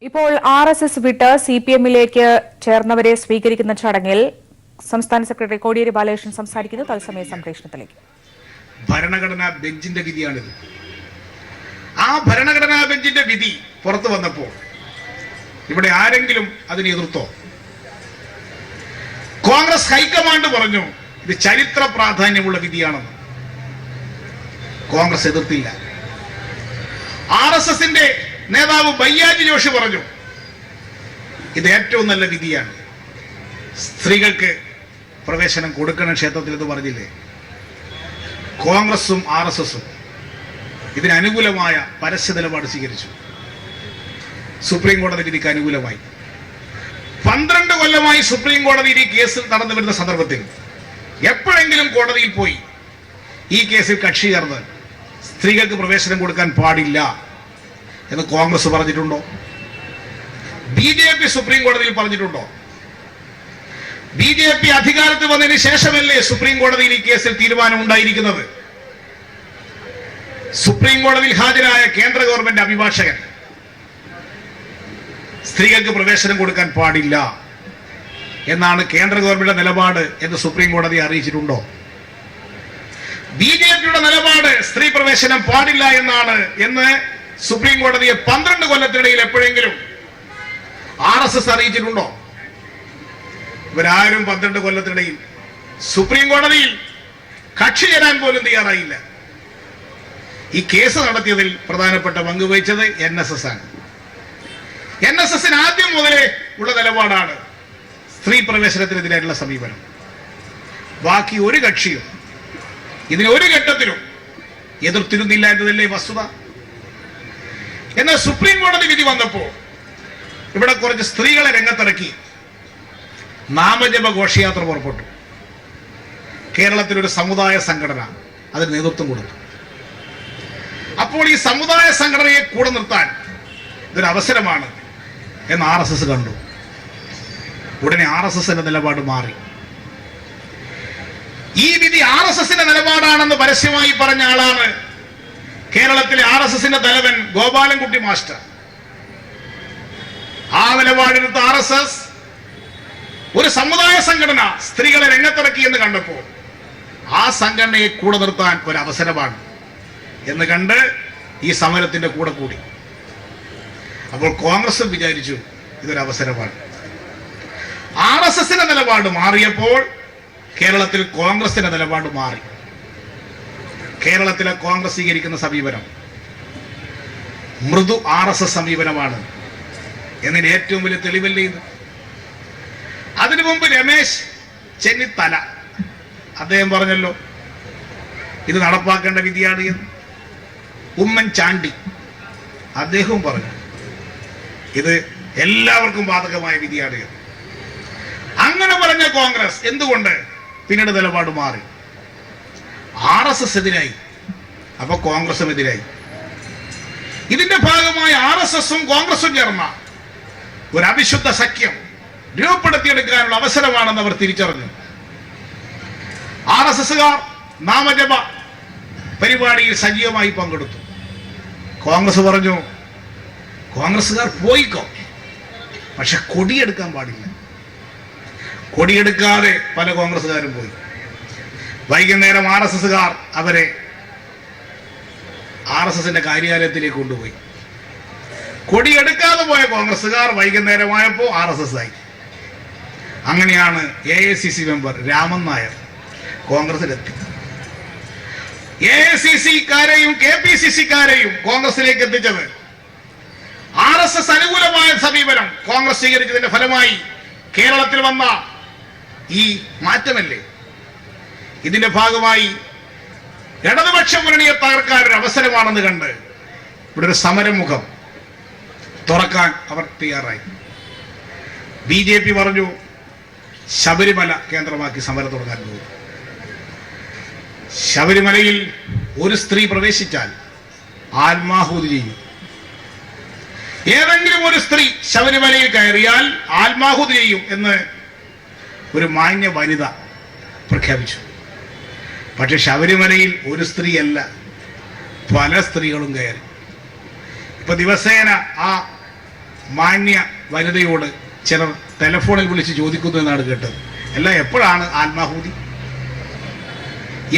ഇപ്പോൾ ആർഎസ്എസ് വിട്ട് സിപിഎമ്മിലേക്ക് ചേർന്നവരെ സ്വീകരിക്കുന്ന ചടങ്ങിൽ സംസ്ഥാന സെക്രട്ടറി കോടിയേരി ബാലകൃഷ്ണൻ സംസാരിക്കുന്നു. തത്സമയ സംപ്രേഷണത്തിലേക്ക്. ഭരണഘടനാ ബെഞ്ചിന്റെ വിധിയാണിത്. ആ ഭരണഘടനാ ബെഞ്ചിന്റെ വിധി പുറത്തു വന്നപ്പോൾ ഇവിടെ ആരെങ്കിലും അതിനെ എതിർത്തോ? കോൺഗ്രസ് ഹൈക്കമാൻഡ് പറഞ്ഞു ഇത് ചരിത്ര പ്രാധാന്യമുള്ള വിധിയാണെന്ന്. കോൺഗ്രസ് എതിർത്തില്ല. ആർഎസ്എസിന്റെ നേതാവ് ബയ്യാജി ജോഷി പറഞ്ഞു ഇത് ഏറ്റവും നല്ല വിധിയാണ്, സ്ത്രീകൾക്ക് പ്രവേശനം കൊടുക്കണം ക്ഷേത്രത്തിൽ എന്ന് പറഞ്ഞില്ലേ. കോൺഗ്രസും ആർഎസ്എസും ഇതിന് അനുകൂലമായ പരസ്യ നിലപാട് സ്വീകരിച്ചു. സുപ്രീം കോടതി വിധിക്ക് അനുകൂലമായി 12 കൊല്ലമായി സുപ്രീം കോടതിയിൽ ഈ കേസിൽ നടന്നു വരുന്ന സന്ദർഭത്തിൽ എപ്പോഴെങ്കിലും കോടതിയിൽ പോയി ഈ കേസിൽ കക്ഷി ചേർന്ന് സ്ത്രീകൾക്ക് പ്രവേശനം കൊടുക്കാൻ പാടില്ല എന്ന് കോൺഗ്രസ് പറഞ്ഞിട്ടുണ്ടോ? ബിജെപി സുപ്രീം കോടതിയിൽ പറഞ്ഞിട്ടുണ്ടോ? ബിജെപി അധികാരത്തിൽ വന്നതിന് ശേഷമല്ലേ സുപ്രീം കോടതിയിൽ ഈ കേസിൽ തീരുമാനം ഉണ്ടായിരിക്കുന്നത്? സുപ്രീം കോടതിയിൽ ഹാജരായ കേന്ദ്ര ഗവൺമെന്റ് അഭിഭാഷകൻ സ്ത്രീകൾക്ക് പ്രവേശനം കൊടുക്കാൻ പാടില്ല എന്നാണ് കേന്ദ്ര ഗവൺമെന്റ് നിലപാട് എന്ന് സുപ്രീം കോടതിയെ അറിയിച്ചിട്ടുണ്ടോ? ബിജെപിയുടെ നിലപാട് സ്ത്രീ പ്രവേശനം പാടില്ല എന്നാണ് എന്ന് സുപ്രീം കോടതിയെ 12 കൊല്ലത്തിനിടയിൽ എപ്പോഴെങ്കിലും ആർഎസ്എസ് അറിയിച്ചിട്ടുണ്ടോ? ഇവരാരും 12 കൊല്ലത്തിനിടയിൽ സുപ്രീം കോടതിയിൽ കക്ഷി ചേരാൻ പോലും തയ്യാറായില്ല. ഈ കേസ് നടത്തിയതിൽ പ്രധാനപ്പെട്ട പങ്ക് വഹിച്ചത് NSS ആണ്. NSSന് ആദ്യം മുതലേ ഉള്ള നിലപാടാണ് സ്ത്രീ പ്രവേശനത്തിനെതിരായിട്ടുള്ള സമീപനം. ബാക്കി ഒരു കക്ഷിയും ഇതിന് ഒരു ഘട്ടത്തിലും എതിർത്തിരുന്നില്ല എന്നതല്ലേ വസ്തുത. എന്നാൽ സുപ്രീം കോടതി വിധി വന്നപ്പോൾ ഇവിടെ കുറച്ച് സ്ത്രീകളെ രംഗത്തിറക്കി നാമജപ ഘോഷയാത്ര പുറപ്പെട്ടു. കേരളത്തിലൊരു സമുദായ സംഘടന അതിന് നേതൃത്വം കൊടുത്തു. അപ്പോൾ ഈ സമുദായ സംഘടനയെ കൂടെ നിർത്താൻ ഇതൊരു അവസരമാണ് എന്ന് ആർഎസ്എസ് കണ്ടു. ഉടനെ ആർഎസ്എസിന്റെ നിലപാട് മാറി. ഈ വിധി ആർഎസ്എസിന്റെ നിലപാടാണെന്ന് പരസ്യമായി പറഞ്ഞ ആളാണ് കേരളത്തിലെ ആർഎസ്എസിന്റെ തലവൻ ഗോപാലൻകുട്ടി മാസ്റ്റർ. ആ നിലപാടെടുത്ത ആർഎസ്എസ് ഒരു സമുദായ സംഘടന സ്ത്രീകളെ രംഗത്തിറക്കി എന്ന് കണ്ടപ്പോൾ ആ സംഘടനയെ കൂടെ നിർത്താൻ ഒരു അവസരമാണ് എന്ന് കണ്ട് ഈ സമരത്തിന്റെ കൂടെ കൂടി. അപ്പോൾ കോൺഗ്രസും വിചാരിച്ചു ഇതൊരു അവസരമാണ്. ആർഎസ്എസിന്റെ നിലപാട് മാറിയപ്പോൾ കേരളത്തിൽ കോൺഗ്രസിന്റെ നിലപാട് മാറി. കേരളത്തിലെ കോൺഗ്രസ് സ്വീകരിക്കുന്ന സമീപനം മൃദു ആർഎസ്എസ് സമീപനമാണ് എന്നതിന് ഏറ്റവും വലിയ തെളിവല്ലേ ഇത്. അതിനു മുമ്പ് രമേശ് ചെന്നിത്തല അദ്ദേഹം പറഞ്ഞല്ലോ ഇത് നടപ്പാക്കേണ്ട വിധിയാണ് എന്ന്. ഉമ്മൻചാണ്ടി അദ്ദേഹവും പറഞ്ഞു ഇത് എല്ലാവർക്കും ബാധകമായ വിധിയാണ് എന്ന്. അങ്ങനെ പറഞ്ഞ കോൺഗ്രസ് എന്തുകൊണ്ട് പിന്നീട് നിലപാട് മാറി? ആർഎസ്എസ് എതിരായി, അപ്പൊ കോൺഗ്രസും എതിരായി. ഇതിന്റെ ഭാഗമായി ആർഎസ്എസും കോൺഗ്രസും ചേർന്ന ഒരു അവിശുദ്ധ സഖ്യം രൂപപ്പെടുത്തിയെടുക്കാനുള്ള അവസരമാണെന്ന് അവർ തിരിച്ചറിഞ്ഞു. ആർഎസ്എസുകാർ നാമജപ പരിപാടിയിൽ സജീവമായി പങ്കെടുത്തു. കോൺഗ്രസ് പറഞ്ഞു കോൺഗ്രസുകാർ പോയിക്കോ, പക്ഷെ കൊടിയെടുക്കാൻ പാടില്ല. കൊടിയെടുക്കാതെ പല കോൺഗ്രസുകാരും പോയി. വൈകുന്നേരം ആർഎസ്എസുകാർ അവരെ ആർഎസ്എസിന്റെ കാര്യാലയത്തിലേക്ക് കൊണ്ടുപോയി. കൊടിയെടുക്കാതെ പോയ കോൺഗ്രസുകാർ വൈകുന്നേരമായപ്പോൾ ആർഎസ്എസ് ആയി. അങ്ങനെയാണ് AICC മെമ്പർ രാമൻ നായർ കോൺഗ്രസിലെത്തി. AICC-കാരെയും KPCC-കാരെയും കോൺഗ്രസിലേക്ക് എത്തിച്ചത് ആർഎസ്എസ് അനുകൂലമായ സമീപനം കോൺഗ്രസ് സ്വീകരിച്ചതിന്റെ ഫലമായി കേരളത്തിൽ വന്ന ഈ മാറ്റമല്ലേ. ഇതിന്റെ ഭാഗമായി ഇടതുപക്ഷ മുന്നണിയെ തകർക്കാൻ ഒരു അവസരമാണെന്ന് കണ്ട് ഇവിടെ ഒരു സമരമുഖം തുറക്കാൻ അവർ തയ്യാറായി. ബിജെപി പറഞ്ഞു ശബരിമല കേന്ദ്രമാക്കി സമരം തുടങ്ങാൻ പോകും. ശബരിമലയിൽ ഒരു സ്ത്രീ പ്രവേശിച്ചാൽ ആത്മാഹുതി ചെയ്യും. ഏതെങ്കിലും ഒരു സ്ത്രീ ശബരിമലയിൽ കയറിയാൽ ആത്മാഹുതി ചെയ്യും എന്ന് ഒരു മാന്യ വനിത പ്രഖ്യാപിച്ചു. പക്ഷെ ശബരിമലയിൽ ഒരു സ്ത്രീയല്ല, പല സ്ത്രീകളും കയറി. ഇപ്പൊ ദിവസേന ആ മാന്യ വനിതയോട് ചിലർ ടെലിഫോണിൽ വിളിച്ച് ചോദിക്കുന്നു എന്നാണ് കേട്ടത്. അല്ല, എപ്പോഴാണ് ആത്മാഹൂതി?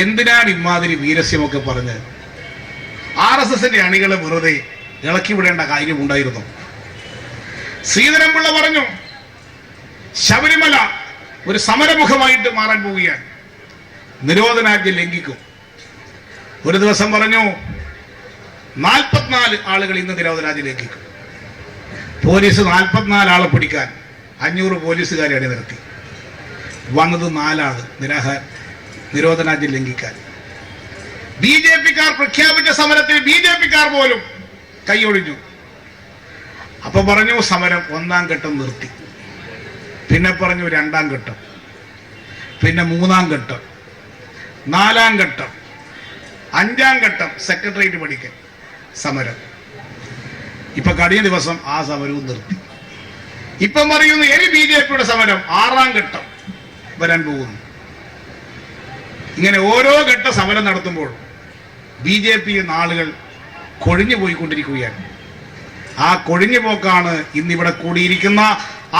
എന്തിനാണ് ഇമാതിരി വീരസ്യമൊക്കെ പറഞ്ഞ് RSSന്റെ അണികളെ വെറുതെ ഇളക്കി വിടേണ്ട കാര്യമുണ്ടായിരുന്നു? ശ്രീധരൻപിള്ള പറഞ്ഞു ശബരിമല ഒരു സമരമുഖമായിട്ട് മാറാൻ പോവുകയാണ്, നിരോധനാജ്ഞ ലംഘിക്കും. ഒരു ദിവസം പറഞ്ഞു 44 ആളുകൾ ഇന്ന് നിരോധനാജ്ഞ ലംഘിക്കും. പോലീസ് 44 ആളെ പിടിക്കാൻ 500 പോലീസുകാരെ അണിനിരത്തി. വന്നത് 4 ആള് നിരോധനാജ്ഞ ലംഘിക്കാൻ. BJP-ക്കാർ പ്രഖ്യാപിച്ച സമരത്തിൽ BJP-ക്കാർ പോലും കൈയൊഴിഞ്ഞു. അപ്പൊ പറഞ്ഞു സമരം 1-ാം ഘട്ടം നിർത്തി. പിന്നെ പറഞ്ഞു 2-ാം ഘട്ടം, പിന്നെ 3-ാം ഘട്ടം, 4-ാം ഘട്ടം, 5-ാം ഘട്ടം സെക്രട്ടേറിയറ്റ് പഠിക്കൽ സമരം. ഇപ്പൊ കഴിഞ്ഞ ദിവസം ആ സമരവും നിർത്തി. ഇപ്പം പറയുന്നു ഇനി BJP-യുടെ സമരം 6-ാം ഘട്ടം വരാൻ പോകുന്നു. ഇങ്ങനെ ഓരോ ഘട്ട സമരം നടത്തുമ്പോൾ BJP നാളുകൾ കൊഴിഞ്ഞു പോയിക്കൊണ്ടിരിക്കുകയാണ്. ആ കൊഴിഞ്ഞു പോക്കാണ് ഇന്നിവിടെ കൂടിയിരിക്കുന്ന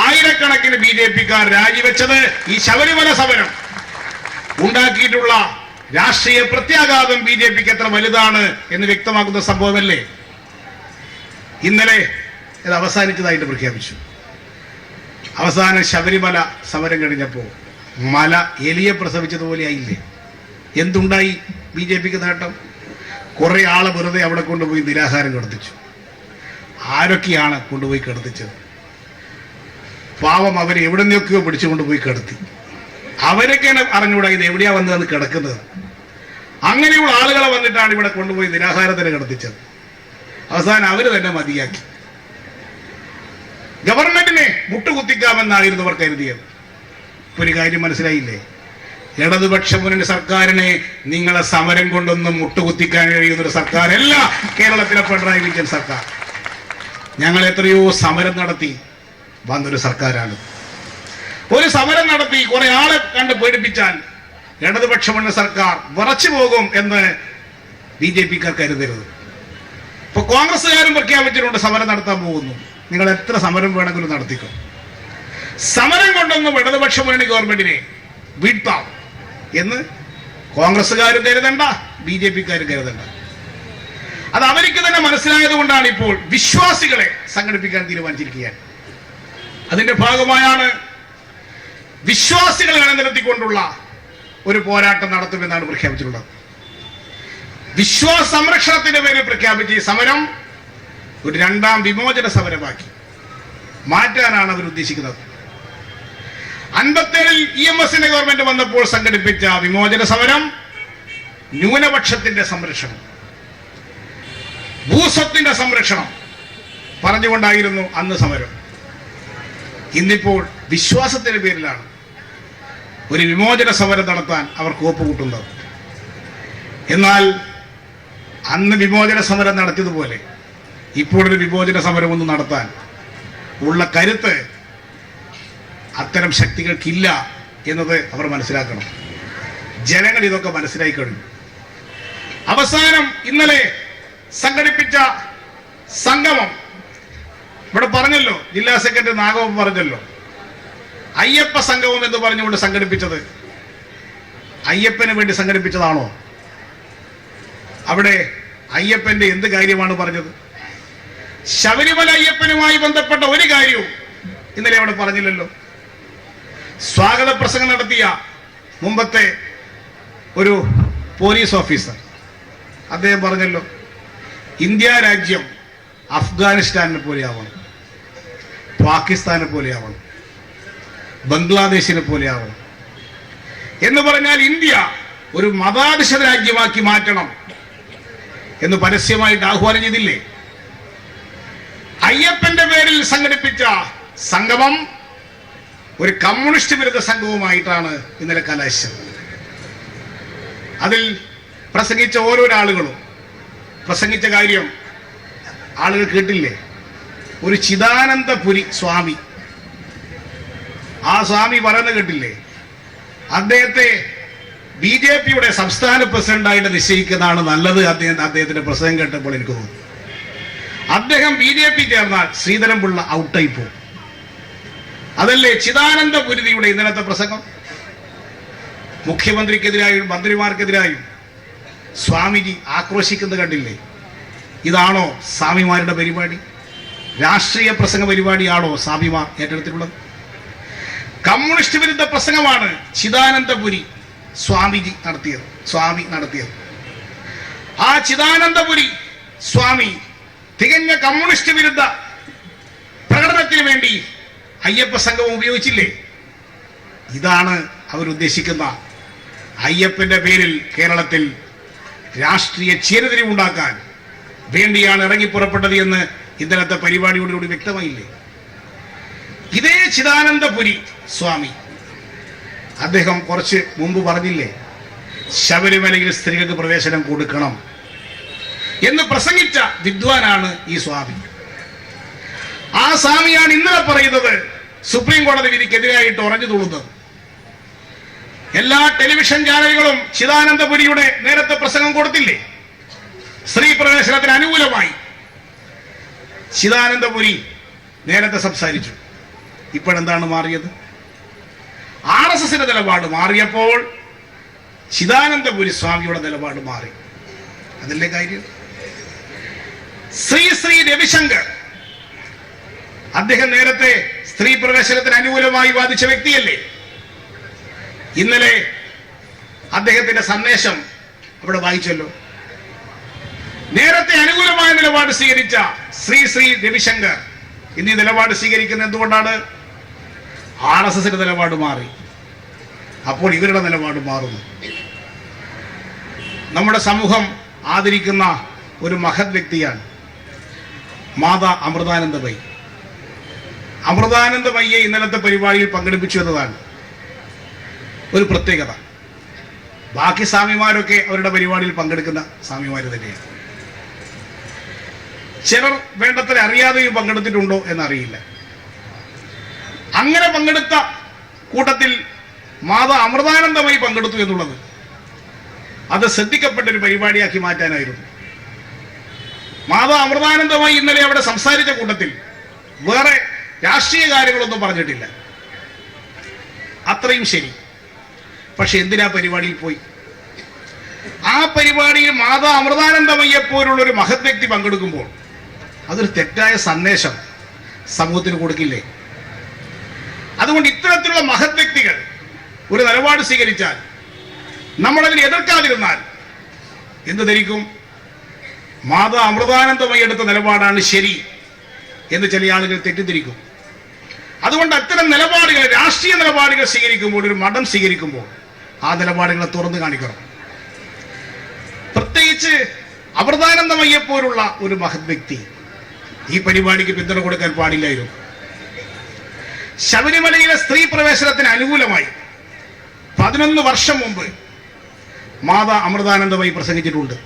ആയിരക്കണക്കിന് BJP-ക്കാർ രാജിവെച്ചത്. ഈ ശബരിമല സമരം ഉണ്ടാക്കിയിട്ടുള്ള രാഷ്ട്രീയ പ്രത്യാഘാതം BJP-ക്ക് എത്ര വലുതാണ് എന്ന് വ്യക്തമാക്കുന്ന സംഭവമല്ലേ? ഇന്നലെ ഇത് അവസാനിച്ചതായിട്ട് പ്രഖ്യാപിച്ചു. അവസാനം ശബരിമല സമരം കഴിഞ്ഞപ്പോൾ മല എലിയെ പ്രസവിച്ചതുപോലെ ആയില്ലേ? എന്തുണ്ടായി? BJP-ക്ക് നേട്ടം. കുറെ ആളെ വെറുതെ അവിടെ കൊണ്ടുപോയി നിരാഹാരം കിടത്തിച്ചു. ആരൊക്കെയാണ് കൊണ്ടുപോയി കിടത്തിച്ചത്? പാവം അവരെ എവിടെ നിന്നൊക്കെയോ പിടിച്ചുകൊണ്ടുപോയി കിടത്തി. അവരൊക്കെയാണ് അറിഞ്ഞൂടാ ഇത് എവിടെയാ വന്നതെന്ന് കിടക്കുന്നത്. അങ്ങനെയുള്ള ആളുകളെ വന്നിട്ടാണ് ഇവിടെ കൊണ്ടുപോയി നിരാഹാരത്തിന് കിടത്തിച്ചത്. അവസാനം അവര് തന്നെ മതിയാക്കി. ഗവൺമെന്റിനെ മുട്ടുകുത്തിക്കാമെന്നായിരുന്നു അവർ കരുതിയത്. ഒരു കാര്യം മനസ്സിലായില്ലേ? ഇടതുപക്ഷ മുന്നണി സർക്കാരിനെ നിങ്ങളെ സമരം കൊണ്ടൊന്നും മുട്ടുകുത്തിക്കാൻ കഴിയുന്നൊരു സർക്കാരല്ല കേരളത്തിലെ പിണറായി വിജയൻ സർക്കാർ. ഞങ്ങൾ എത്രയോ സമരം നടത്തി വന്നൊരു സർക്കാരാണ്. ഒരു സമരം നടത്തി കുറെ ആളെ കണ്ട് പേടിപ്പിച്ചാൽ ഇടതുപക്ഷ മുന്നണി സർക്കാർ വിറച്ചു പോകും എന്ന് BJP-ക്കാർ കരുതരുത്. ഇപ്പൊ കോൺഗ്രസ്സുകാരും പ്രഖ്യാപിച്ചിട്ടുണ്ട് സമരം നടത്താൻ പോകുന്നു. നിങ്ങൾ എത്ര സമരം വേണമെങ്കിലും നടത്തിക്കോ. സമരം കൊണ്ടൊന്നും ഇടതുപക്ഷ മുന്നണി ഗവൺമെന്റിനെ വീഴ്ത്താം എന്ന് കോൺഗ്രസ്സുകാരും കരുതണ്ട, BJP-ക്കാരും കരുതണ്ട. അത് അവർക്ക് തന്നെ മനസ്സിലായത് കൊണ്ടാണ് ഇപ്പോൾ വിശ്വാസികളെ സംഘടിപ്പിക്കാൻ തീരുമാനിച്ചിരിക്കുകയാണ്. അതിന്റെ ഭാഗമായാണ് വിശ്വാസികളെ അണിനിരത്തിക്കൊണ്ടുള്ള ഒരു പോരാട്ടം നടത്തുമെന്നാണ് പ്രഖ്യാപിച്ചിട്ടുള്ളത്. വിശ്വാസ സംരക്ഷണത്തിന്റെ പേരിൽ പ്രഖ്യാപിച്ച ഈ സമരം ഒരു 2ാം വിമോചന സമരമാക്കി മാറ്റാനാണ് അവർ ഉദ്ദേശിക്കുന്നത്. 57-ൽ EMS-ന്റെ ഗവൺമെന്റ് വന്നപ്പോൾ സംഘടിപ്പിച്ച വിമോചന സമരം ന്യൂനപക്ഷത്തിന്റെ സംരക്ഷണം, ഭൂസ്വത്തിന്റെ സംരക്ഷണം പറഞ്ഞുകൊണ്ടായിരുന്നു അന്ന് സമരം. ഇന്നിപ്പോൾ വിശ്വാസത്തിന്റെ പേരിലാണ് ഒരു വിമോചന സമരം നടത്താൻ അവർ കോപ്പ് കൂട്ടുന്നത്. എന്നാൽ അന്ന് വിമോചന സമരം നടത്തിയതുപോലെ ഇപ്പോഴൊരു വിമോചന സമരം ഒന്നും നടത്താൻ ഉള്ള കരുത്ത് അത്തരം ശക്തികൾക്കില്ല എന്നത് അവർ മനസ്സിലാക്കണം. ജനങ്ങൾ ഇതൊക്കെ മനസ്സിലാക്കി കഴിഞ്ഞു. അവസാനം ഇന്നലെ സംഘടിപ്പിച്ച സംഗമം ഇവിടെ പറഞ്ഞല്ലോ, ജില്ലാ സെക്രട്ടറി നാഗവൻ പറഞ്ഞല്ലോ, അയ്യപ്പ സംഗമം എന്ന് പറഞ്ഞുകൊണ്ട് സംഘടിപ്പിച്ചത് അയ്യപ്പന് വേണ്ടി സംഘടിപ്പിച്ചതാണോ? അവിടെ അയ്യപ്പന്റെ എന്ത് കാര്യമാണ് പറഞ്ഞത്? ശബരിമല അയ്യപ്പനുമായി ബന്ധപ്പെട്ട ഒരു കാര്യവും ഇന്നലെ അവിടെ പറഞ്ഞില്ലല്ലോ. സ്വാഗത പ്രസംഗം നടത്തിയ മുമ്പത്തെ ഒരു പോലീസ് ഓഫീസർ അദ്ദേഹം പറഞ്ഞല്ലോ, ഇന്ത്യ രാജ്യം അഫ്ഗാനിസ്ഥാനെ പോലെയാവണം, പാകിസ്ഥാനെ പോലെയാവണം, ബംഗ്ലാദേശിനെ പോലെയാവണം എന്ന് പറഞ്ഞാൽ ഇന്ത്യ ഒരു മതാധിഷ്ഠിത രാജ്യമാക്കി മാറ്റണം എന്ന് പരസ്യമായിട്ട് ആഹ്വാനം ചെയ്തില്ലേ? അയ്യപ്പന്റെ പേരിൽ സംഘടിപ്പിച്ച സംഗമം ഒരു കമ്മ്യൂണിസ്റ്റ് വിരുദ്ധ സംഘവുമായിട്ടാണ് ഇന്നലെ കലാശിച്ചത്. അതിൽ പ്രസംഗിച്ച ഓരോരാളുകളും പ്രസംഗിച്ച കാര്യം ആളുകൾ കേട്ടില്ലേ? ഒരു ചിദാനന്ദപുരി സ്വാമി, ആ സ്വാമി പറയുന്നത് കേട്ടില്ലേ? അദ്ദേഹത്തെ BJP-യുടെ സംസ്ഥാന പ്രസിഡന്റായിട്ട് നിശ്ചയിക്കുന്നതാണ് നല്ലത്. അദ്ദേഹത്തിന്റെ പ്രസംഗം കേട്ടപ്പോൾ എനിക്ക് തോന്നുന്നു അദ്ദേഹം BJP ചേർന്നാൽ ശ്രീധരൻപിള്ള ഔട്ടായി പോകും. അതല്ലേ ചിദാനന്ദപുരിയുടെ ഇന്നലത്തെ പ്രസംഗം? മുഖ്യമന്ത്രിക്കെതിരായും മന്ത്രിമാർക്കെതിരായും സ്വാമിജി ആക്രോശിക്കുന്നത് കണ്ടില്ലേ? ഇതാണോ സ്വാമിമാരുടെ പരിപാടി? രാഷ്ട്രീയ പ്രസംഗ പരിപാടിയാണോ സ്വാമിമാർ ഏറ്റെടുത്തിട്ടുള്ളത്? കമ്മ്യൂണിസ്റ്റ് വിരുദ്ധ പ്രസംഗമാണ് ചിദാനന്ദപുരി സ്വാമി നടത്തിയത്. ആ ചിദാനന്ദപുരി സ്വാമി തികഞ്ഞ കമ്മ്യൂണിസ്റ്റ് വിരുദ്ധ പ്രകടനത്തിന് വേണ്ടി അയ്യപ്പ സംഘം ഉപയോഗിച്ചില്ലേ? ഇതാണ് അവരുദ്ദേശിക്കുന്ന അയ്യപ്പന്റെ പേരിൽ കേരളത്തിൽ രാഷ്ട്രീയ ചേരിതിരിവുണ്ടാക്കാൻ വേണ്ടിയാണ് ഇറങ്ങിപ്പുറപ്പെട്ടത് എന്ന് ഇന്നലത്തെ പരിപാടിയോടുകൂടി വ്യക്തമായില്ലേ? ഇതേ ചിദാനന്ദപുരി സ്വാമി അദ്ദേഹം കുറച്ച് മുമ്പ് പറഞ്ഞില്ലേ, ശബരിമലയിൽ സ്ത്രീകൾക്ക് പ്രവേശനം കൊടുക്കണം എന്ന് പ്രസംഗിച്ച വിദ്വാനാണ് ഈ സ്വാമി. ആ സ്വാമിയാണ് ഇന്നലെ പറയുന്നത് സുപ്രീം കോടതി വിധിക്കെതിരായിട്ട് ഉറഞ്ഞു തുള്ളുന്നത്. എല്ലാ ടെലിവിഷൻ ചാനലുകളും ചിദാനന്ദപുരിയുടെ നേരത്തെ പ്രസംഗം കൊടുത്തില്ലേ? സ്ത്രീ പ്രവേശനത്തിന് അനുകൂലമായി ചിദാനന്ദപുരി നേരത്തെ സംസാരിച്ചു. ഇപ്പോഴെന്താണ് മാറിയത്? RSSന്റെ നിലപാട് മാറിയപ്പോൾ ചിദാനന്ദപുരി സ്വാമിയുടെ നിലപാട് മാറി. അതല്ലേ കാര്യം? ശ്രീ രവിശങ്കർ അദ്ദേഹം നേരത്തെ സ്ത്രീ പ്രവേശനത്തിന് അനുകൂലമായി വാദിച്ച വ്യക്തിയല്ലേ? ഇന്നലെ അദ്ദേഹത്തിന്റെ സന്ദേശം അവിടെ വായിച്ചല്ലോ. നേരത്തെ അനുകൂലമായ നിലപാട് സ്വീകരിച്ച ശ്രീ രവിശങ്കർ ഇന്ന് നിലപാട് സ്വീകരിക്കുന്നത് എന്തുകൊണ്ടാണ്? RSSന്റെ നിലപാട് മാറി. അപ്പോൾ ഇവരുടെ നിലപാട് മാറുന്നു. നമ്മുടെ സമൂഹം ആദരിക്കുന്ന ഒരു മഹത് വ്യക്തിയാണ് മാതാ അമൃതാനന്ദമയി. അമൃതാനന്ദമയ്യെ ഇന്നലത്തെ പരിപാടിയിൽ പങ്കെടുപ്പിച്ചു എന്നതാണ് ഒരു പ്രത്യേകത. ബാക്കി സ്വാമിമാരൊക്കെ അവരുടെ പരിപാടിയിൽ പങ്കെടുക്കുന്ന സ്വാമിമാർ തന്നെയാണ്. ചിലർ വേണ്ടത്ര അറിയാതെയും പങ്കെടുത്തിട്ടുണ്ടോ എന്നറിയില്ല. അങ്ങനെ പങ്കെടുത്ത കൂട്ടത്തിൽ മാതാ അമൃതാനന്ദമയി പങ്കെടുത്തു എന്നുള്ളത് അത് ശ്രദ്ധിക്കപ്പെട്ട ഒരു പരിപാടിയാക്കി മാറ്റാനായിരുന്നു. മാതാ അമൃതാനന്ദമയി ഇന്നലെ അവിടെ സംസാരിച്ച കൂട്ടത്തിൽ വേറെ രാഷ്ട്രീയ കാര്യങ്ങളൊന്നും പറഞ്ഞിട്ടില്ല. അത്രയും ശരി. പക്ഷെ എന്തിനാ പരിപാടിയിൽ പോയി? ആ പരിപാടിയിൽ മാതാ അമൃതാനന്ദമയ്യെ പോലുള്ള ഒരു മഹത് വ്യക്തി പങ്കെടുക്കുമ്പോൾ അതൊരു തെറ്റായ സന്ദേശം സമൂഹത്തിന് കൊടുക്കില്ലേ? അതുകൊണ്ട് ഇത്തരത്തിലുള്ള മഹത് വ്യക്തികൾ ഒരു നിലപാട് സ്വീകരിച്ചാൽ, നമ്മളതിനെ എതിർക്കാതിരുന്നാൽ എന്ത് ധരിക്കും? മാതാ അമൃതാനന്ദമയി എടുത്ത നിലപാടാണ് ശരി എന്ന് ചില ആളുകൾ തെറ്റിദ്ധരിക്കും. അതുകൊണ്ട് അത്തരം നിലപാടുകൾ, രാഷ്ട്രീയ നിലപാടുകൾ സ്വീകരിക്കുമ്പോൾ, ഒരു മഠം സ്വീകരിക്കുമ്പോൾ ആ നിലപാടുകളെ തുറന്നു കാണിക്കണം. പ്രത്യേകിച്ച് അമൃതാനന്ദമയ്യെ പോലുള്ള ഒരു മഹത് വ്യക്തി ഈ പരിപാടിക്ക് പിന്തുണ കൊടുക്കാൻ പാടില്ലായിരുന്നു. ശബരിമലയിലെ സ്ത്രീ പ്രവേശനത്തിന് അനുകൂലമായി 11 വർഷം മുമ്പ് മാതാ അമൃതാനന്ദമയി പ്രസംഗിച്ചിട്ടുണ്ട്.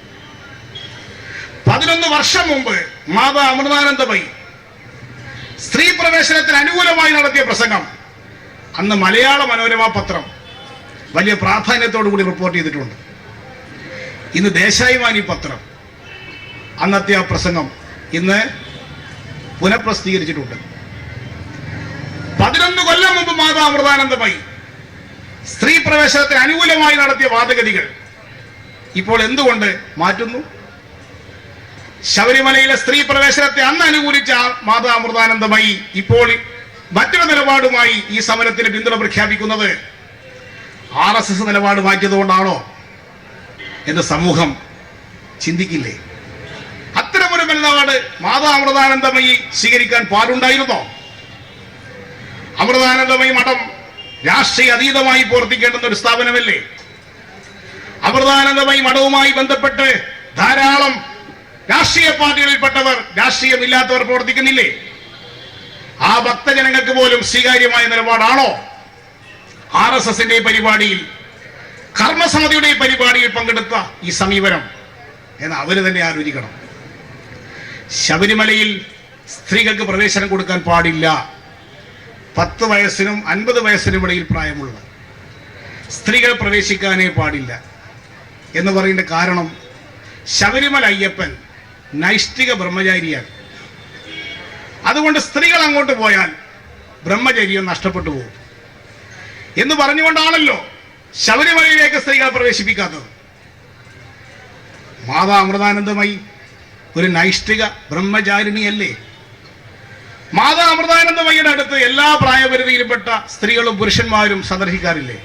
11 വർഷം മുമ്പ് മാതാ അമൃതാനന്ദമയി സ്ത്രീ പ്രവേശനത്തിന് അനുകൂലമായി നടത്തിയ പ്രസംഗം അന്ന് മലയാള മനോരമ പത്രം വലിയ പ്രാധാന്യത്തോടു കൂടി റിപ്പോർട്ട് ചെയ്തിട്ടുണ്ട്. ഇന്ന് ദേശാഭിമാനി പത്രം അന്നത്തെ ആ പ്രസംഗം ഇന്ന് പുനഃപ്രസിദ്ധീകരിച്ചിട്ടുണ്ട്. 11 കൊല്ലം മുമ്പ് മാതാ അമൃതാനന്ദമയി സ്ത്രീ പ്രവേശനത്തിന് അനുകൂലമായി നടത്തിയ വാദഗതികൾ ഇപ്പോൾ എന്തുകൊണ്ട് മാറ്റുന്നു? ശബരിമലയിലെ സ്ത്രീ പ്രവേശനത്തെ അന്ന് അനുകൂലിച്ച മാതാ അമൃതാനന്ദമയി ഇപ്പോൾ മറ്റൊരു നിലപാടുമായി ഈ സമരത്തിന് പിന്തുണ പ്രഖ്യാപിക്കുന്നത് RSS നിലപാട് മാറ്റിയതുകൊണ്ടാണോ എന്ന് സമൂഹം ചിന്തിക്കില്ലേ? അത്തരമൊരു നിലപാട് മാതാ അമൃതാനന്ദമയി സ്വീകരിക്കാൻ പാടുണ്ടായിരുന്നോ? അമൃതാനന്ദമയി മഠം രാഷ്ട്രീയ അതീതമായി പ്രവർത്തിക്കേണ്ടുന്ന ഒരു സ്ഥാപനമല്ലേ? അമൃതാനന്ദമയി മഠവുമായി ബന്ധപ്പെട്ട് ധാരാളം രാഷ്ട്രീയ പാർട്ടികളിൽപ്പെട്ടവർ, രാഷ്ട്രീയമില്ലാത്തവർ പ്രവർത്തിക്കുന്നില്ലേ? ആ ഭക്തജനങ്ങൾക്ക് പോലും സ്വീകാര്യമായ നിലപാടാണോ RSSന്റെ പരിപാടിയിൽ, കർമ്മസമിതിയുടെ പരിപാടിയിൽ പങ്കെടുത്ത ഈ സമീപനം എന്ന് അവര് തന്നെ ആലോചിക്കണം. ശബരിമലയിൽ സ്ത്രീകൾക്ക് പ്രവേശനം കൊടുക്കാൻ പാടില്ല. 10 വയസ്സിനും 50 വയസ്സിനും ഇടയിൽ പ്രായമുള്ള സ്ത്രീകൾ പ്രവേശിക്കാനേ പാടില്ല എന്ന് പറയേണ്ട കാരണം, ശബരിമല അയ്യപ്പൻ നൈഷ്ഠിക ബ്രഹ്മചാരിയാണ്. അതുകൊണ്ട് സ്ത്രീകൾ അങ്ങോട്ട് പോയാൽ ബ്രഹ്മചര്യം നഷ്ടപ്പെട്ടു പോകും എന്ന് പറഞ്ഞുകൊണ്ടാണല്ലോ ശബരിമലയിലേക്ക് സ്ത്രീകളെ പ്രവേശിപ്പിക്കാത്തത്. മാതാ അമൃതാനന്ദമയി ഒരു നൈഷ്ഠിക ബ്രഹ്മചാരിണിയല്ലേ? മാതാ അമൃതാനന്ദമയിയുടെ അടുത്ത് എല്ലാ പ്രായപരിധിയിൽപ്പെട്ട സ്ത്രീകളും പുരുഷന്മാരും സന്ദർശിക്കാറില്ലേ?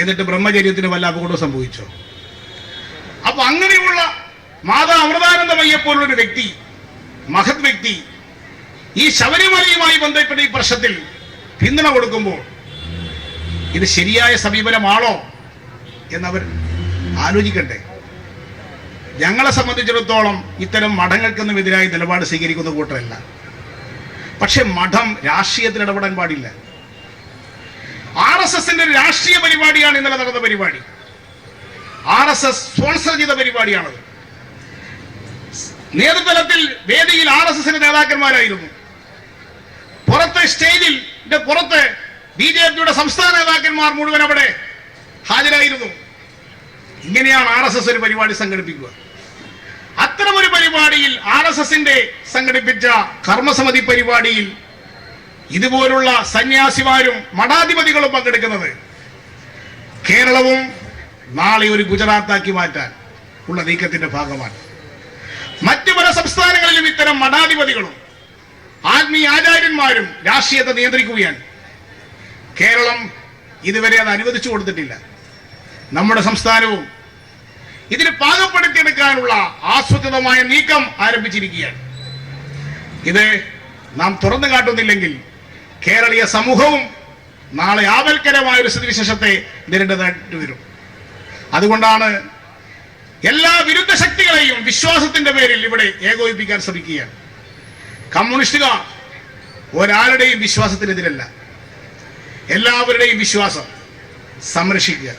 എന്നിട്ട് ബ്രഹ്മചര്യത്തിന് വല്ല അപകടവും സംഭവിച്ചോ? അപ്പൊ അങ്ങനെയുള്ള മാതാ അമൃതാനന്ദമയ്യെ പോലുള്ളൊരു വ്യക്തി, മഹത് വ്യക്തി, ഈ ശബരിമലയുമായി ബന്ധപ്പെട്ട ഈ പ്രശ്നത്തിൽ പിന്തുണ കൊടുക്കുമ്പോൾ ഇത് ശരിയായ സമീപനമാണോ എന്നവർ ആലോചിക്കട്ടെ. ഞങ്ങളെ സംബന്ധിച്ചിടത്തോളം ഇത്തരം മഠങ്ങൾക്കൊന്നും എതിരായി നിലപാട് സ്വീകരിക്കുന്ന കൂട്ടരല്ല. പക്ഷെ മഠം രാഷ്ട്രീയത്തിൽ ഇടപെടാൻ പാടില്ല. RSSന്റെ ഒരു രാഷ്ട്രീയ പരിപാടിയാണ് ഇന്നലെ നടന്ന പരിപാടി. RSS സ്പോൺസർ ചെയ്ത പരിപാടിയാണത്. നേതൃതലത്തിൽ വേദിയിൽ RSSന്റെ നേതാക്കന്മാരായിരുന്നു. പുറത്തെ സ്റ്റേജിൽ പുറത്ത് BJPയുടെ സംസ്ഥാന നേതാക്കന്മാർ മുഴുവൻ അവിടെ ഹാജരായിരുന്നു. ഇങ്ങനെയാണ് RSS ഒരു പരിപാടി സംഘടിപ്പിക്കുക. അത്തരമൊരു പരിപാടിയിൽ RSSന്റെ സംഘടിപ്പിച്ച കർമ്മസമിതി പരിപാടിയിൽ ഇതുപോലുള്ള സന്യാസിമാരും മഠാധിപതികളും പങ്കെടുക്കുന്നത് കേരളവും നാളെ ഒരു ഗുജറാത്താക്കി മാറ്റാൻ ഉള്ള നീക്കത്തിന്റെ ഭാഗമാണ്. മറ്റു പല സംസ്ഥാനങ്ങളിലും ഇത്തരം മഠാധിപതികളും ആത്മീയ ആചാര്യന്മാരും രാഷ്ട്രീയത്തെ നിയന്ത്രിക്കുകയാണ്. കേരളം ഇതുവരെ അത് അനുവദിച്ചു കൊടുത്തിട്ടില്ല. നമ്മുടെ സംസ്ഥാനവും ഇതിന് പാകപ്പെടുത്തിയെടുക്കാനുള്ള ആസൂത്രിതമായ നീക്കം ആരംഭിച്ചിരിക്കുകയാണ്. ഇത് നാം തുറന്നു കാട്ടുന്നില്ലെങ്കിൽ കേരളീയ സമൂഹവും നാളെ ആപൽക്കരമായ ഒരു സ്ഥിതിവിശേഷത്തെ നേരിടേണ്ടതായിട്ട് വരും. അതുകൊണ്ടാണ് എല്ലാ വിരുദ്ധ ശക്തികളെയും വിശ്വാസത്തിന്റെ പേരിൽ ഇവിടെ ഏകോപിപ്പിക്കാൻ ശ്രമിക്കുകയാണ്. കമ്മ്യൂണിസ്റ്റുകാർ ഒരാളുടെയും വിശ്വാസത്തിനെതിരല്ല. എല്ലാവരുടെയും വിശ്വാസം സംരക്ഷിക്കുക,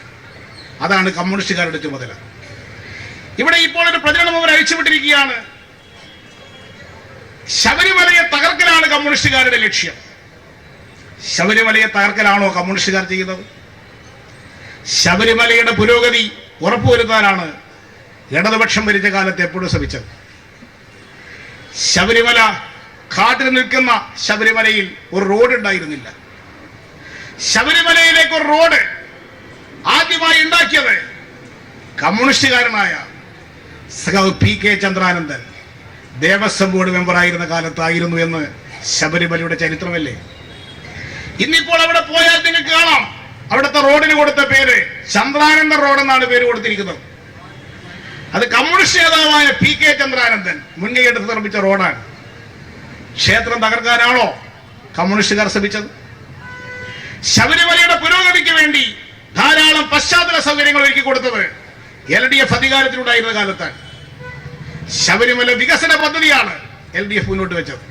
അതാണ് കമ്മ്യൂണിസ്റ്റുകാരുടെ ചുമതല. ഇവിടെ ഇപ്പോൾ ഒരു പ്രചരണം അവർ അഴിച്ചുവിട്ടിരിക്കുകയാണ്. ശബരിമലയെ തകർക്കലാണ് കമ്മ്യൂണിസ്റ്റുകാരുടെ ലക്ഷ്യം. ശബരിമലയെ തകർക്കലാണോ കമ്മ്യൂണിസ്റ്റുകാർ ചെയ്യുന്നത്? ശബരിമലയുടെ പുരോഗതി ഉറപ്പുവരുത്താനാണ് ഇടതുപക്ഷം ഭരിച്ച കാലത്ത് എപ്പോഴും ശ്രമിച്ചത്. ശബരിമല കാട്ടിൽ നിൽക്കുന്ന ശബരിമലയിൽ ഒരു റോഡ് ഉണ്ടായിരുന്നില്ല. ശബരിമലയിലേക്ക് ഒരു റോഡ് ആദ്യമായി ഉണ്ടാക്കിയത് കമ്മ്യൂണിസ്റ്റുകാരനായ സഖാവ് PK ചന്ദ്രാനന്ദൻ ദേവസ്വം ബോർഡ് മെമ്പറായിരുന്ന കാലത്തായിരുന്നു എന്ന് ശബരിമലയുടെ ചരിത്രമല്ലേ. ഇന്നിപ്പോൾ അവിടെ പോയാൽ നിങ്ങൾക്ക് കാണാം, അവിടുത്തെ റോഡിന് കൊടുത്ത പേര് ചന്ദ്രാനന്ദൻ റോഡ് എന്നാണ് പേര് കൊടുത്തിരിക്കുന്നത്. അത് കമ്മ്യൂണിസ്റ്റ് നേതാവായ PK ചന്ദ്രാനന്ദൻ മുൻകൈ എടുത്ത് നിർമ്മിച്ച റോഡാണ്. ക്ഷേത്രം തകർക്കാനാണോ കമ്മ്യൂണിസ്റ്റുകാർ ശ്രമിച്ചത്? ശബരിമലയുടെ പുരോഗതിക്ക് വേണ്ടി ധാരാളം പശ്ചാത്തല സൗകര്യങ്ങൾ ഒരുക്കി കൊടുത്തത് LDF അധികാരത്തിലുണ്ടായിരുന്ന കാലത്താണ്. ശബരിമല വികസന പദ്ധതിയാണ് LDF മുന്നോട്ട് വെച്ചത്.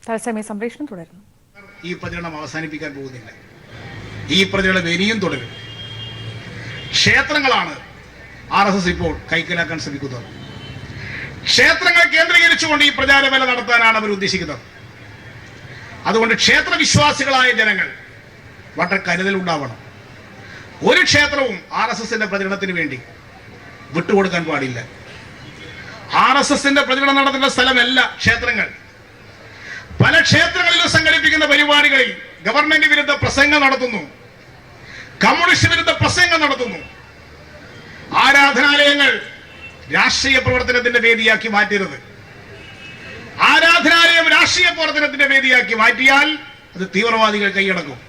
തത്സമയ സംപ്രേഷണം തുടരുന്നു. ഈ പ്രചരണം അവസാനിപ്പിക്കാൻ പോകുന്നില്ല. ഈ പ്രചരണം ഇനിയും തുടരും. ക്ഷേത്രങ്ങളാണ് RSS ഇപ്പോൾ കൈക്കലാക്കാൻ ശ്രമിക്കുന്നത്. ക്ഷേത്രങ്ങൾ കേന്ദ്രീകരിച്ചുകൊണ്ട് ഈ പ്രചാരവേല നടത്താനാണ് അവർ ഉദ്ദേശിക്കുന്നത്. അതുകൊണ്ട് ക്ഷേത്ര വിശ്വാസികളായ ജനങ്ങൾ വളരെ കരുതലുണ്ടാവണം. ഒരു ക്ഷേത്രവും RSSന്റെ പ്രചരണത്തിന് വേണ്ടി വിട്ടുകൊടുക്കാൻ പാടില്ല. RSSന്റെ പ്രചരണം നടത്തുന്ന സ്ഥലമല്ല ക്ഷേത്രങ്ങൾ. പല ക്ഷേത്രങ്ങളിലും സംഘടിപ്പിക്കുന്ന പരിപാടികളിൽ ഗവൺമെന്റ് വിരുദ്ധ പ്രസംഗം നടത്തുന്നു, കമ്മ്യൂണിസ്റ്റ് വിരുദ്ധ പ്രസംഗം നടത്തുന്നു. ആരാധനാലയങ്ങൾ രാഷ്ട്രീയ പ്രവർത്തനത്തിന്റെ വേദിയാക്കി മാറ്റരുത്. ആരാധനാലയം രാഷ്ട്രീയ പ്രവർത്തനത്തിന്റെ വേദിയാക്കി മാറ്റിയാൽ അത് തീവ്രവാദികൾ കൈയടക്കും.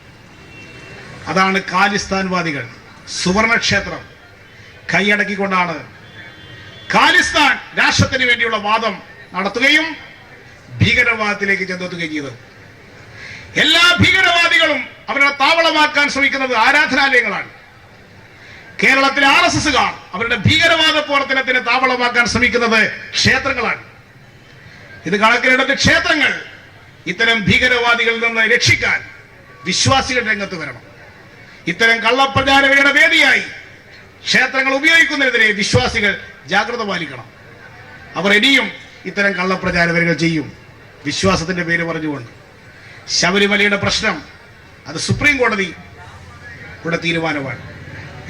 അതാണ് ഖാലിസ്ഥാൻവാദികൾ. സുവർണക്ഷേത്രം കൈയടക്കിക്കൊണ്ടാണ് ഖാലിസ്ഥാൻ രാഷ്ട്രത്തിന് വേണ്ടിയുള്ള വാദം നടത്തുകയും ഭീകരവാദത്തിലേക്ക് ചെന്നെത്തുകയും ചെയ്തത്. എല്ലാ ഭീകരവാദികളും അവരുടെ താവളമാക്കാൻ ശ്രമിക്കുന്നത് ആരാധനാലയങ്ങളാണ്. കേരളത്തിലെ RSSകാർ അവരുടെ ഭീകരവാദ പ്രവർത്തനത്തിന് താവളമാക്കാൻ ശ്രമിക്കുന്നത് ക്ഷേത്രങ്ങളാണ്. ഇത് കണക്കിലെടുത്ത് ക്ഷേത്രങ്ങൾ ഇത്തരം ഭീകരവാദികളിൽ നിന്ന് രക്ഷിക്കാൻ വിശ്വാസികൾ രംഗത്ത് വരണം. ഇത്തരം കള്ളപ്രചാരകരുടെ വേദിയായി ക്ഷേത്രങ്ങൾ ഉപയോഗിക്കുന്നതിനെതിരെ വിശ്വാസികൾ ജാഗ്രത പാലിക്കണം. അവർ ഇനിയും ഇത്തരം കള്ളപ്രചാരകകൾ ചെയ്യും, വിശ്വാസത്തിന്റെ പേര് പറഞ്ഞുകൊണ്ട്. ശബരിമലയുടെ പ്രശ്നം അത് സുപ്രീം കോടതിയുടെ തീരുമാനമാണ്.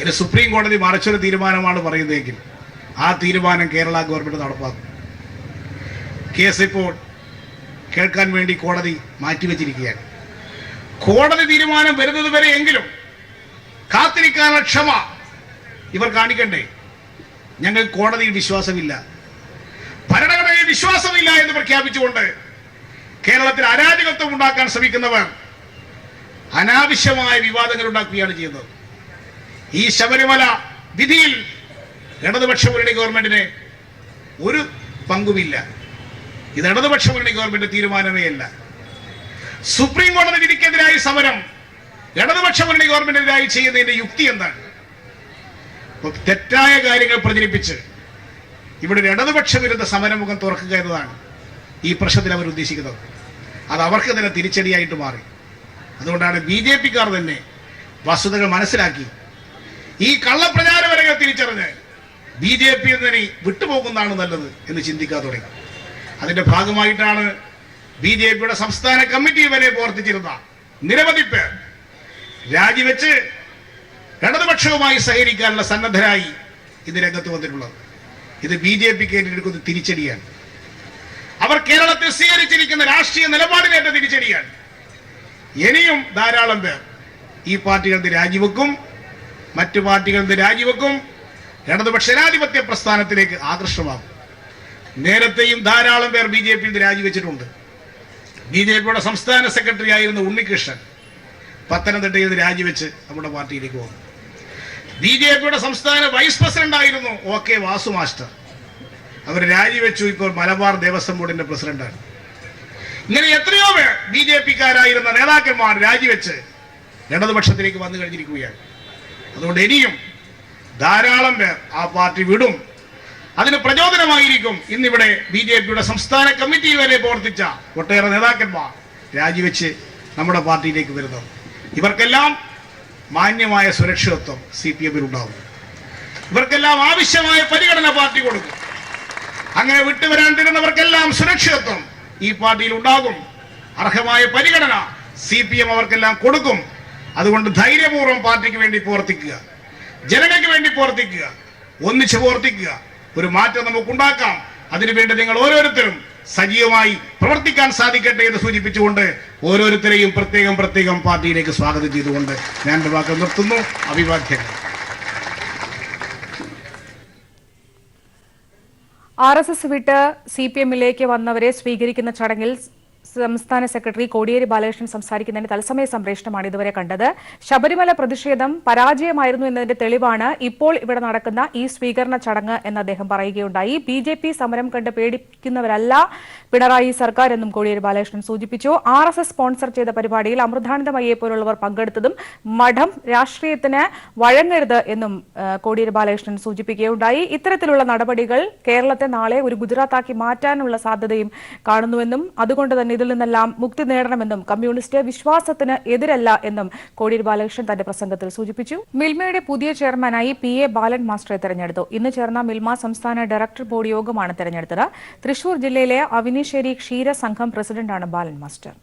ഇത് സുപ്രീം കോടതി മറിച്ചൊരു തീരുമാനമാണ് പറയുന്നതെങ്കിൽ ആ തീരുമാനം കേരള ഗവൺമെന്റ് നടപ്പാക്കും. കേസ് ഇപ്പോൾ കേൾക്കാൻ വേണ്ടി കോടതി മാറ്റിവെച്ചിരിക്കുകയാണ്. കോടതി തീരുമാനം വരുന്നത് വരെ എങ്കിലും കാത്തിരിക്കാനുള്ള ക്ഷമ ഇവർ കാണിക്കണ്ടേ? ഞങ്ങൾ കോടതിയിൽ വിശ്വാസമില്ല, ഭരണഘടനയിൽ വിശ്വാസമില്ല എന്ന് പ്രഖ്യാപിച്ചുകൊണ്ട് കേരളത്തിൽ അരാജകത്വം ഉണ്ടാക്കാൻ ശ്രമിക്കുന്നവർ അനാവശ്യമായ വിവാദങ്ങൾ ഉണ്ടാക്കുകയാണ് ചെയ്യുന്നത്. ഈ ശബരിമല വിധിയിൽ ഇടതുപക്ഷ മുന്നണി ഗവൺമെന്റിന് ഒരു പങ്കുമില്ല. ഇത് ഇടതുപക്ഷ മുന്നണി ഗവൺമെന്റ് തീരുമാനമേ അല്ല. സുപ്രീം കോടതി വിധിക്കെതിരായി സമരം ഇടതുപക്ഷ മുന്നണി ഗവൺമെന്റിനെതിരായി ചെയ്യുന്നതിന്റെ യുക്തി എന്താണ്? തെറ്റായ കാര്യങ്ങൾ പ്രചരിപ്പിച്ച് ഇവിടെ ഒരു ഇടതുപക്ഷ വിരുദ്ധ സമരമുഖം തുറക്കുക എന്നതാണ് ഈ പ്രശ്നത്തിൽ അവർ ഉദ്ദേശിക്കുന്നത്. അത് അവർക്ക് തന്നെ തിരിച്ചടിയായിട്ട് മാറി. അതുകൊണ്ടാണ് BJP-ക്കാർ തന്നെ വസ്തുതകൾ മനസ്സിലാക്കി ഈ കള്ളപ്രചാരവരകൾ തിരിച്ചറിഞ്ഞ് BJP-യിൽ നിന്ന് വിട്ടുപോകുന്നതാണ് നല്ലത് എന്ന് ചിന്തിക്കാൻ തുടങ്ങി. അതിന്റെ ഭാഗമായിട്ടാണ് BJP-യുടെ സംസ്ഥാന കമ്മിറ്റി വരെ പ്രവർത്തിച്ചിരുന്ന നിരവധി പേർ രാജിവെച്ച് ഇടതുപക്ഷവുമായി സഹകരിക്കാനുള്ള സന്നദ്ധരായി ഇത് രംഗത്ത് വന്നിട്ടുള്ളത്. ഇത് BJP-ക്ക് ഏറ്റെടുക്കുന്ന തിരിച്ചടിയാണ്. അവർ കേരളത്തിൽ സ്വീകരിച്ചിരിക്കുന്ന രാഷ്ട്രീയ നിലപാടിനേറ്റ തിരിച്ചടിയാണ്. ഇനിയും ധാരാളം പേർ ഈ പാർട്ടികൾക്ക് രാജിവെക്കും, മറ്റു പാർട്ടികൾക്ക് രാജിവെക്കും, ഇടതുപക്ഷ ജനാധിപത്യ പ്രസ്ഥാനത്തിലേക്ക് ആകർഷമാകും. നേരത്തെയും ധാരാളം പേർ BJP-യിൽ രാജിവെച്ചിട്ടുണ്ട്. BJP-യുടെ സംസ്ഥാന സെക്രട്ടറി ആയിരുന്ന ഉണ്ണികൃഷ്ണൻ പത്തനംതിട്ടയിൽ നിന്ന് രാജിവെച്ച് നമ്മുടെ പാർട്ടിയിലേക്ക് വന്നു. BJP-യുടെ സംസ്ഥാന വൈസ് പ്രസിഡന്റ് ആയിരുന്നു OK വാസു മാസ്റ്റർ. അവർ രാജിവെച്ചു, ഇപ്പോൾ മലബാർ ദേവസ്വം ബോർഡിന്റെ പ്രസിഡന്റാണ്. ഇങ്ങനെ എത്രയോ പേർ BJP-ക്കാരായിരുന്ന നേതാക്കന്മാർ രാജിവെച്ച് ഇടതുപക്ഷത്തിലേക്ക് വന്നു കഴിഞ്ഞിരിക്കുകയാണ്. അതുകൊണ്ട് ഇനിയും ധാരാളം പേർ ആ പാർട്ടി വിടും. അതിന് പ്രചോദനമായിരിക്കും ഇന്നിവിടെ BJP-യുടെ സംസ്ഥാന കമ്മിറ്റി വരെ പ്രവർത്തിച്ച ഒട്ടേറെ നേതാക്കന്മാർ രാജിവെച്ച് നമ്മുടെ പാർട്ടിയിലേക്ക് വരുന്നത്. ഇവർക്കെല്ലാം മാന്യമായ സുരക്ഷിതത്വം CPM-ൽ ഉണ്ടാവും. ഇവർക്കെല്ലാം ആവശ്യമായ പരിഗണന പാർട്ടി കൊടുക്കും. അങ്ങനെ വിട്ടുവരാൻ തരുന്നവർക്കെല്ലാം സുരക്ഷിതത്വം ഈ പാർട്ടിയിൽ ഉണ്ടാകും. അർഹമായ പരിഗണന CPM അവർക്കെല്ലാം കൊടുക്കും. അതുകൊണ്ട് ധൈര്യപൂർവ്വം പാർട്ടിക്ക് വേണ്ടി പ്രവർത്തിക്കുക, ജനങ്ങൾക്ക് വേണ്ടി പ്രവർത്തിക്കുക, ഒന്നിച്ച് പ്രവർത്തിക്കുക. ഒരു മാറ്റം നമുക്കുണ്ടാക്കാം. അതിനുവേണ്ടി നിങ്ങൾ ഓരോരുത്തരും സജീവമായി പ്രവർത്തിക്കാൻ സാധിക്കട്ടെ എന്ന് സൂചിപ്പിച്ചുകൊണ്ട് ഓരോരുത്തരെയും പ്രത്യേകം പ്രത്യേകം പാർട്ടിയിലേക്ക് സ്വാഗതം ചെയ്തുകൊണ്ട് ഞാൻ എൻ്റെ വാക്ക് നിർത്തുന്നു. അഭിവാദ്യങ്ങൾ. RSS വിട്ട് CPM-ലേക്ക് വന്നവരെ സ്വീകരിക്കുന്ന ചടങ്ങിൽ സംസ്ഥാന സെക്രട്ടറി കോടിയേരി ബാലകൃഷ്ണൻ സംസാരിക്കുന്നതിന്റെ തത്സമയ സംപ്രേഷണമാണ് ഇതുവരെ കണ്ടത്. ശബരിമല പ്രതിഷേധം പരാജയമായിരുന്നു എന്നതിന്റെ തെളിവാണ് ഇപ്പോൾ ഇവിടെ നടക്കുന്ന ഈ സ്വീകരണ ചടങ്ങ് എന്ന് അദ്ദേഹം പറയുകയുണ്ടായി. BJP സമരം കണ്ട് പേടിക്കുന്നവരല്ല പിണറായി സർക്കാർ എന്നും കോടിയേരി ബാലകൃഷ്ണൻ സൂചിപ്പിച്ചു. RSS സ്പോൺസർ ചെയ്ത പരിപാടിയിൽ അമൃതാനന്ദമയ്യെ പോലുള്ളവർ പങ്കെടുത്തതും മഠം രാഷ്ട്രീയത്തിന് വഴങ്ങരുത് എന്നും കോടിയേരി ബാലകൃഷ്ണൻ സൂചിപ്പിക്കുകയുണ്ടായി. ഇത്തരത്തിലുള്ള നടപടികൾ കേരളത്തെ നാളെ ഒരു ഗുജറാത്താക്കി മാറ്റാനുള്ള സാധ്യതയും കാണുന്നുവെന്നും അതുകൊണ്ട് തന്നെ ഇതിൽ നിന്നെല്ലാം മുക്തി നേടണമെന്നും കമ്മ്യൂണിസ്റ്റ് വിശ്വാസത്തിന് എതിരല്ല എന്നും കോടിയേരി ബാലകൃഷ്ണൻ തന്റെ പ്രസംഗത്തിൽ സൂചിപ്പിച്ചു. മിൽമയുടെ പുതിയ ചെയർമാനായി PA ബാലൻ മാസ്റ്ററെ തെരഞ്ഞെടുത്തു. ഇന്ന് ചേർന്ന മിൽമ സംസ്ഥാന ഡയറക്ടർ ബോർഡ് യോഗമാണ് തെരഞ്ഞെടുത്തത്. തൃശൂർ ജില്ലയിലെ അവിനിശ്ശേരി ക്ഷീര സംഘം പ്രസിഡന്റാണ് ബാലൻ മാസ്റ്റർ.